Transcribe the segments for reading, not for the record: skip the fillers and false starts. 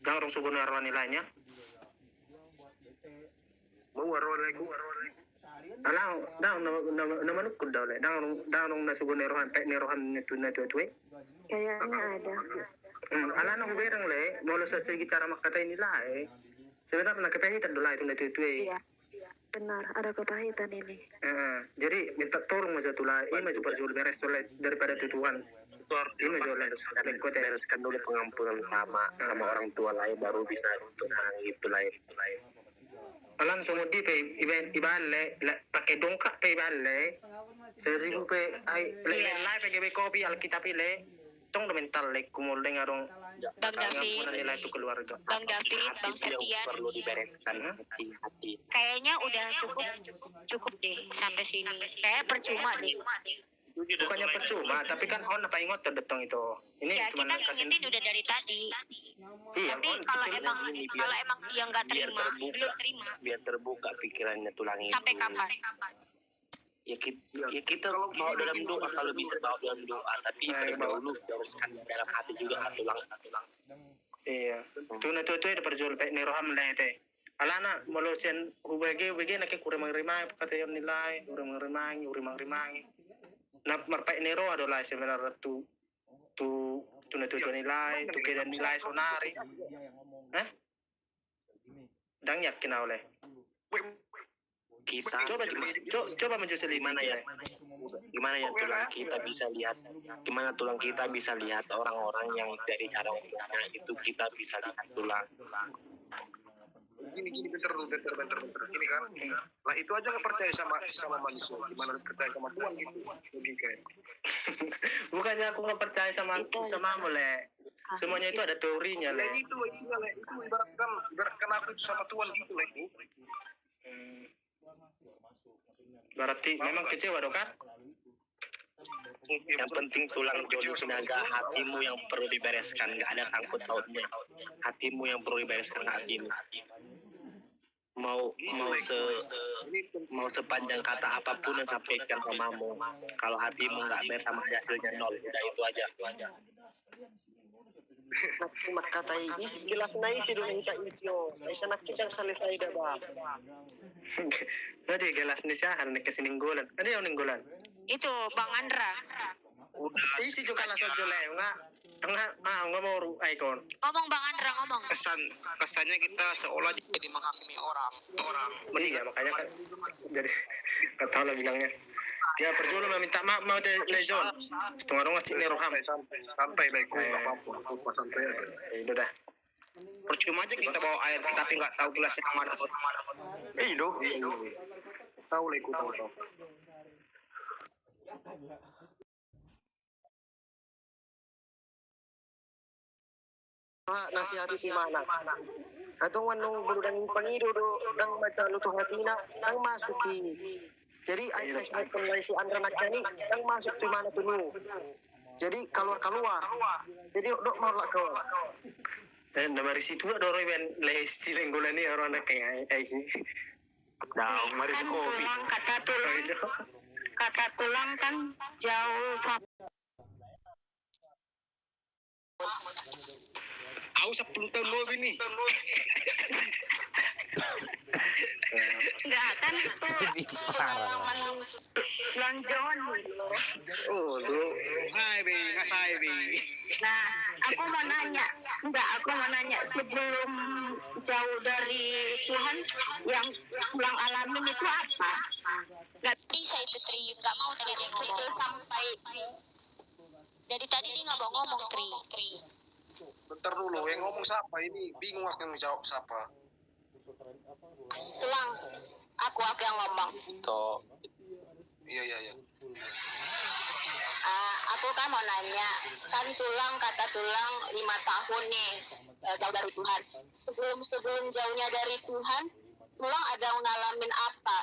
Jangan orang subuh naruhan nilainya. Mau warolaiku. Alah, nama nukun dah le. Dah orang nasubuh naruhan pek naruhan itu. Kayaknya ada. Alah nang bereng le. Mau lo segi cara makatai nilai. Sebenarnya nak kepahitan dulu itu. Iya. Benar, ada kepahitan ini. Jadi minta tolong aja tuh lah. Ini maju perjual beres daripada tujuan. Itu harus bereskan dulu pengampunan sama orang tua lain baru bisa untuk hal itu lain. Alan semua di pe ibale pakai dongkrak pe ibale 1.000 pe ai lai pe gebe kopi alkitab ile tong do mental le kumul dengarong Bang David, nilai itu keluarga. Bang David, Bang Septian, Perlu dibereskan hati. kayaknya udah cukup deh sampai sini. Kayak percuma deh. Bukannya percuma, tapi kan on apa ingot datang itu. Ini Ya cuma kita kasih. ngingetin udah dari tadi. Iya, Tapi on kalau itu emang dia nggak terima, belum terima. Biar terbuka pikirannya tulang itu. Sampai kapan? Ya kita bawa dalam doa kalau bisa bawa dalam doa, tapi dahulu bereskan dalam hati juga tulang. Iya. Tuh ada perjual pe neroham le teh. Alana molosian ubege nak kurang menerima kata yang nilai, kurang menerima. Nah, marpai nero adalah sebenarnya tu nilai, tu kedan nilai sonari. Dang yakin oleh. Kita Coba menjadi gimana ya tulang kita bisa lihat, gimana tulang kita bisa lihat orang-orang yang dari cara ngomongnya itu kita bisa lihat tulang. Gini bentar ini kan lah itu aja nggak percaya sama manusia, gimana percaya sama Tuhan gitu logika. Bukannya aku nggak percaya sama mulai semuanya itu ada teorinya le. Itu ibaratkan aku itu sama Tuhan gitu lah itu. Berarti memang kecewa dong kan? Yang penting tulang jodi sinaga, hatimu yang perlu dibereskan, nggak ada sangkut pautnya. Hatimu yang perlu dibereskan hatimu. Mau sepanjang kata apapun yang sampaikan samamu, kalau hatimu nggak beres sama hasilnya nol, udah itu aja. Nak kata ini jelas naik sih dulu minta isyo. Bisa nak kita selesai dah bah. Nanti gelas nih sih hari kesini ninggolan. Ada yang ninggolan. Itu Bang Andra. Isi juga langsung joleh nggak mau ikon. Ngomong Bang Andra ngomong. Kesannya kita seolah jadi menghakimi orang. Iya makanya kan jadi nggak tahu lah bilangnya. Ya perjual meminta maaf mau deh lezon. Setengah dong ngasih neroham. Santai baik, nggak apa-apa santai aja. Itu dah. Percuma aja kita bawa air tapi nggak tahu gelasnya yang mana. Tahu lah ikut tahu. Nasihati si mana? Atau wanung berudang panido dang baca lutuh hatina dang masuki. Jadi ayat kembali si Andra nakani dang masuk di mana dulu. Jadi keluar. Jadi dok mau lah kau. Dan dari situ ada orang yang lesi lenggolan ni orang nak kayak ini. Dah, mari Kan kopi. kata tulang kan jauh sama. Aku 10 tahun lebih nih. Enggak kan itu pengalaman lonjong. Oh, lu. Hai, Bi. Nah, aku mau nanya sebelum jauh dari Tuhan yang pulang alamin itu apa? Gak bisa itu Tri, gak mau tadi dia ngomong sampai dari tadi dia nggak mau ngomong Tri. Bentar dulu, yang ngomong siapa ini? Bingung aku yang jawab siapa. Tulang, aku yang ngomong. Toh, Iya. Aku kan mau nanya, kan kata tulang 5 tahun nih jauh dari Tuhan. Sebelum jauhnya dari Tuhan, tulang ada ngalamin apa?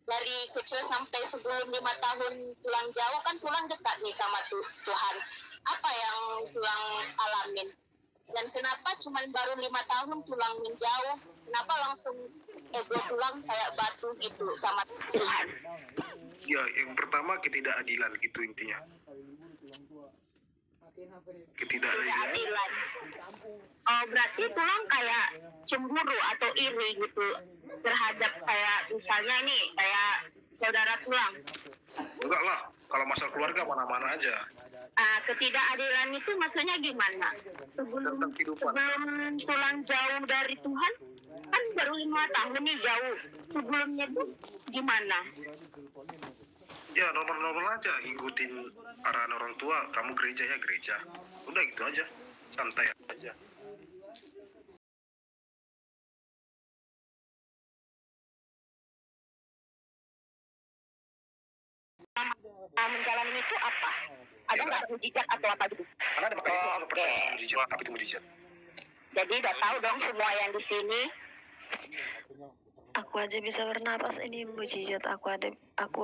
Dari kecil sampai sebelum 5 tahun tulang jauh kan tulang dekat nih sama Tuhan. Apa yang tulang alamin? Dan kenapa cuma baru 5 tahun tulang menjauh? Kenapa langsung ego tulang kayak batu gitu sama Tuhan? Ya, yang pertama ketidakadilan gitu intinya. Ketidakadilan. Ketidakadilan. Oh, berarti tulang kayak cemburu atau iri gitu terhadap kayak misalnya nih kayak saudara tulang. Enggak lah, kalau masalah keluarga mana-mana aja. Ketidakadilan itu maksudnya gimana? Sebelum Tentang kehidupan. tulang jauh dari Tuhan, kan baru 5 tahun nih jauh. Sebelumnya tuh gimana? Ya normal-normal aja, ikutin arahan orang tua. Kamu gereja ya gereja. Udah gitu aja, santai aja. Menjalani itu apa? Ada Ya, nggak mujizat atau apa gitu? Karena ada makanya itu aku Oke. percaya sama mujizat. Apa itu mujizat? Jadi udah tahu dong semua yang di sini. Aku aja bisa bernapas, ini mujizat. Aku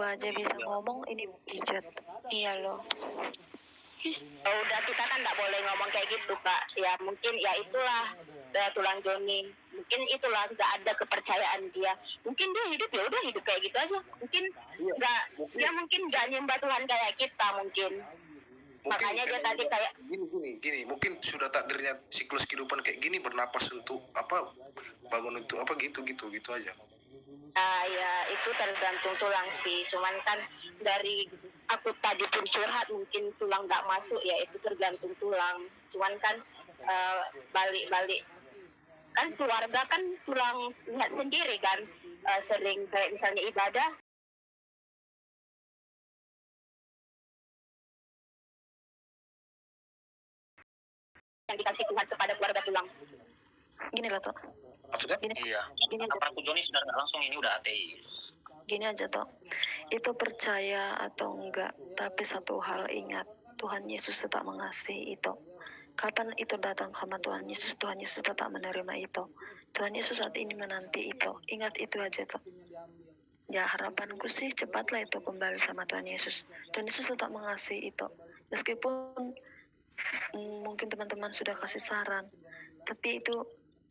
aja bisa ngomong, ini mujizat. Iya loh. Oh, udah kita kan nggak boleh ngomong kayak gitu kak. Ya mungkin ya itulah tulang Joni. Mungkin itulah nggak ada kepercayaan dia. Mungkin dia hidup ya udah hidup kayak gitu aja. Mungkin nggak dia mungkin nggak nyembah Tuhan kayak kita mungkin. Makanya dia tadi kayak gini, mungkin sudah takdirnya siklus kehidupan kayak gini, bernapas untuk apa, bangun untuk apa, gitu aja. ya itu tergantung tulang sih. Cuman kan dari aku tadi pun curhat mungkin tulang nggak masuk ya itu tergantung tulang. Cuman kan balik-balik kan keluarga kan tulang lihat sendiri kan sering kayak misalnya ibadah yang dikasih Tuhan kepada keluarga tulang. Gini lah toh. Maksudnya? Iya. Gini aja. Praku Joni sudah nggak langsung ini udah ateis. Gini aja toh. Itu percaya atau enggak, tapi satu hal ingat, Tuhan Yesus tetap mengasihi itu. Kapan itu datang sama Tuhan Yesus tetap menerima itu. Tuhan Yesus saat ini menanti itu. Ingat itu aja toh. Ya harapanku sih cepatlah itu kembali sama Tuhan Yesus. Tuhan Yesus tetap mengasihi itu. Meskipun mungkin teman-teman sudah kasih saran, tapi itu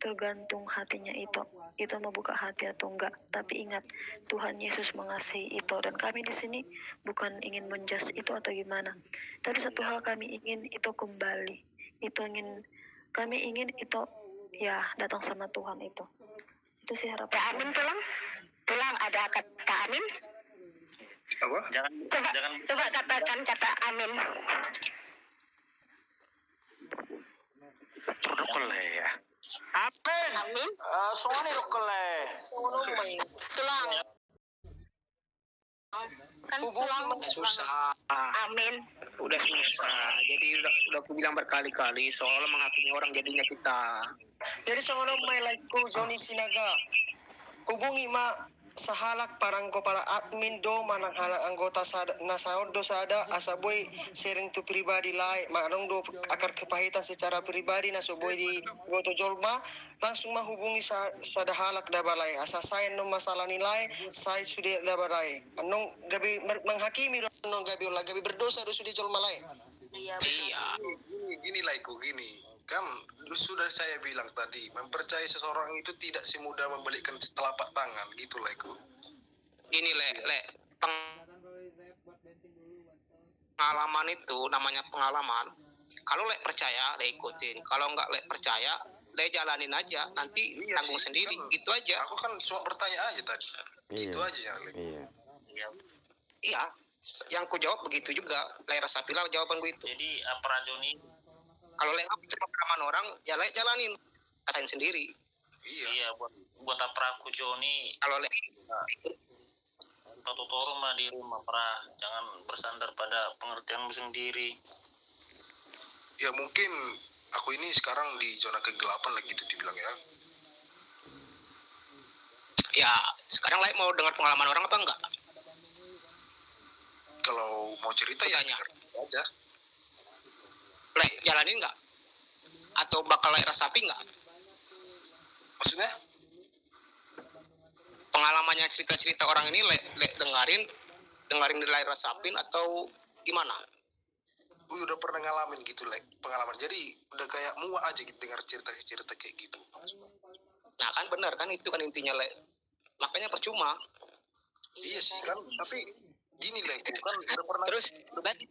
tergantung hatinya itu mau buka hati atau enggak. Tapi ingat, Tuhan Yesus mengasihi itu, dan kami di sini bukan ingin menjudge itu atau gimana, tapi satu hal kami ingin itu kembali, kami ingin itu ya datang sama Tuhan itu sih harapan. Ya amin tulang ada kata amin. Apa? Coba katakan kata amin. Protokol ya. Amin. Soalnya dokole. Tulang. Kan tulang susah. amin. Udah susah. Jadi udah aku bilang berkali-kali soal menghakimi orang jadinya kita. Jadi soalnya may like ko Johnny Sinaga. Hubungi sahalak parang ko para admin do manang halak anggota nasaod do sada asaboy sharing to pribadi lai manong do akar kepahitan secara pribadi na soboy di goto jolma langsung mahubungi sa dahalak da balay asa sayan no masalah nilai saya sudah da balay anong gabi menghakimi do anong gabi berdosa do sudah jolma lai. Iya. Gini kan sudah saya bilang tadi, mempercayai seseorang itu tidak semudah membalikkan telapak tangan gitu lah itu. Gini pengalaman itu namanya pengalaman. Kalau percaya ikutin, kalau nggak percaya jalanin aja, nanti tanggung sendiri kan, gitu aja. Aku kan cuma bertanya aja tadi. Gitu aja ya. Iya, yang ku jawab begitu juga. Rasa pilau jawaban gue itu. Jadi apa Joni? Kalau pengalaman orang, jalanin, rasain sendiri. Iya, buat apa aku Joni? Kalau Totoro mah di rumah pra, jangan bersandar pada pengertianmu sendiri. Ya mungkin aku ini sekarang di zona kegelapan lah gitu dibilang ya. Ya sekarang mau dengar pengalaman orang apa enggak? Kalau mau cerita ya aja. Jalanin nggak? Atau bakal rasapi nggak? Maksudnya? Pengalamannya cerita-cerita orang ini dengerin di rasapin atau gimana? Gue udah pernah ngalamin gitu pengalaman. Jadi udah kayak muak aja gitu dengar cerita-cerita kayak gitu. Nah kan benar kan itu kan intinya makanya percuma. Iya sih kan, tapi gini itu kan udah pernah. Terus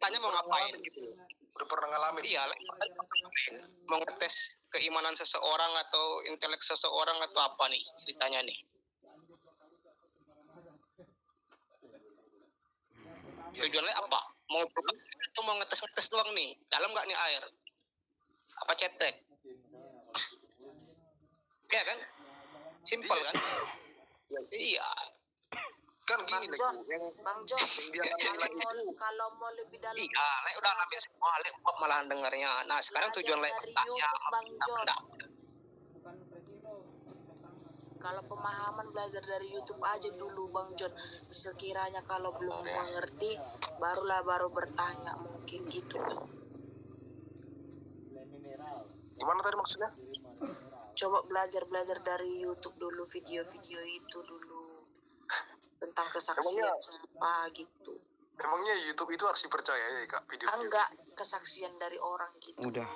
tanya mau ngapain gitu. Udah pernah ngalamin. Iya, mau ngetes keimanan seseorang atau intelek seseorang atau apa nih ceritanya nih? Tujuannya apa? Mau ngetes doang nih. Dalam nggak nih air? Apa cetek? Ya kan? Simpel kan? Iya. Kan gini like Bang John, kalau mau lebih dalam. Iya, udah ambil semua, malah dengarnya. Nah, sekarang tujuan dari tanya YouTube, Bang John. enggak. Kalau pemahaman belajar dari YouTube aja dulu Bang John. Sekiranya kalau belum mengerti, baru bertanya mungkin gitu. gimana tadi maksudnya? Coba belajar dari YouTube dulu, video-video itu dulu tentang kesaksian siapa gitu. Emangnya YouTube itu harus dipercaya ya Kak, video? Enggak, kesaksian dari orang gitu. Udah.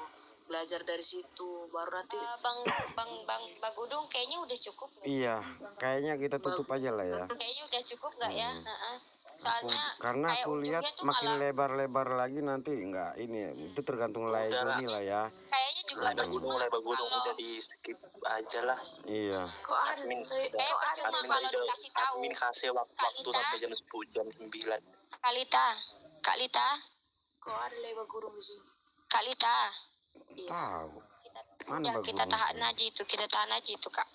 Belajar dari situ, baru nanti. Bang Gudung kayaknya udah cukup. Iya, kayaknya kita tutup aja lah ya. Kayaknya udah cukup nggak ya? Soalnya Karena kayak aku lihat ujungnya tuh makin malah- lebar-lebar lagi nanti enggak ini itu tergantung Lai Joni lah ya. Kayaknya juga Lebar gunung udah di skip aja lah. Iya. Kok ada? percuma kalau dikasih tahu. Admin kasih waktu sampai jam 10 jam 9. Kak Lita, Kok ada lewat gurung di sini? Kak Lita. Tahu. Mana Udah kita bagusnya? tahan aja itu Kak.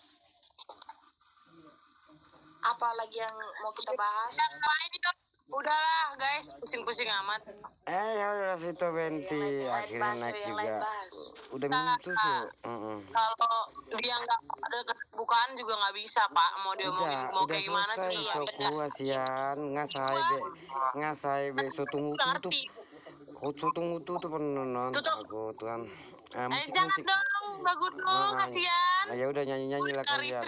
Apa lagi yang mau kita bahas? Udahlah guys, pusing-pusing amat. Ya udah situ Benti akhirnya naik juga. Udah minum susu. Kalau dia nggak ada kebukaan juga nggak bisa Pak. Mau dia mau Udah kayak gimana selesai sih? toko asian ngasai be so tunggu tutup. Kau tunggu tutup nonton aku tuan. Jangan dong, bagus dong, kasihan. Ya udah nyanyi lah kalian.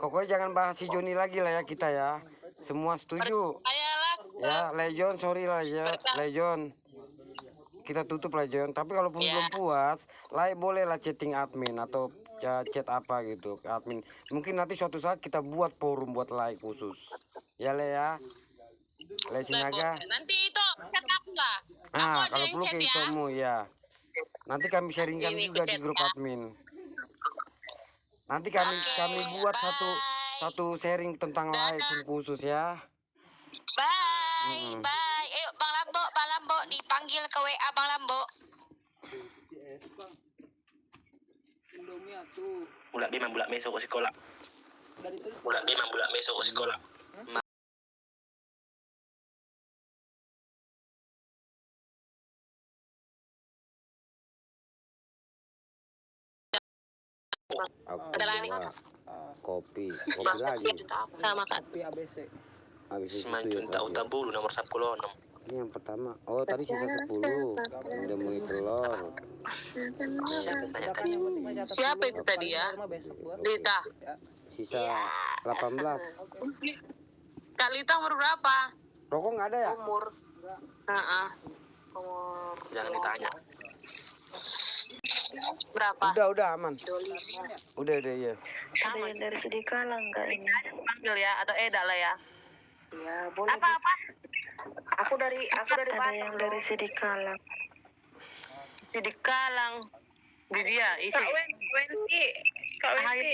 Pokoknya jangan bahas si Joni lagi lah ya kita ya. Semua setuju. Ayalah. Ya, Lejon, sorry lah ya, Lejon. Kita tutup Lejon. Tapi kalaupun belum puas, boleh lah chatting admin atau ya chat apa gitu ke admin. Mungkin nanti suatu saat kita buat forum buat like khusus. Ya Le ya. Le Sinaga. Nanti itu chat aku lah. Nah, aja kalau yang perlu chat ke ya. itumu ya. Nanti kami sharingkan Sini juga ke di chat grup ya. admin. Nanti kami buat satu sharing tentang like khusus ya. Bye. Ayo Bang Lambo dipanggil ke WA Bang Lambo. Bulan besok ke sekolah. Bulan besok ke sekolah. Aku Ada lagi. kopi lagi. Sama Kak. Habis itu Semakin tak utang bulu nomor 10. ini yang pertama. Oh, tadi sisa 10. Udah mau telur. Siapa yang tanya tadi? Siapa itu tadi ya? Lita. Sisa 18. Kak Lita umur berapa? Rokok nggak ada ya? Umur Jangan ditanya. Berapa? Udah aman. Udah iya. Ada yang dari Sidikalang nggak ini? Panggil ya atau Eda lah ya. Ya, boleh. Apa? Aku dari Ada yang dari Sidikalang. Sidikalang. Di dia isi. Kak Wenti.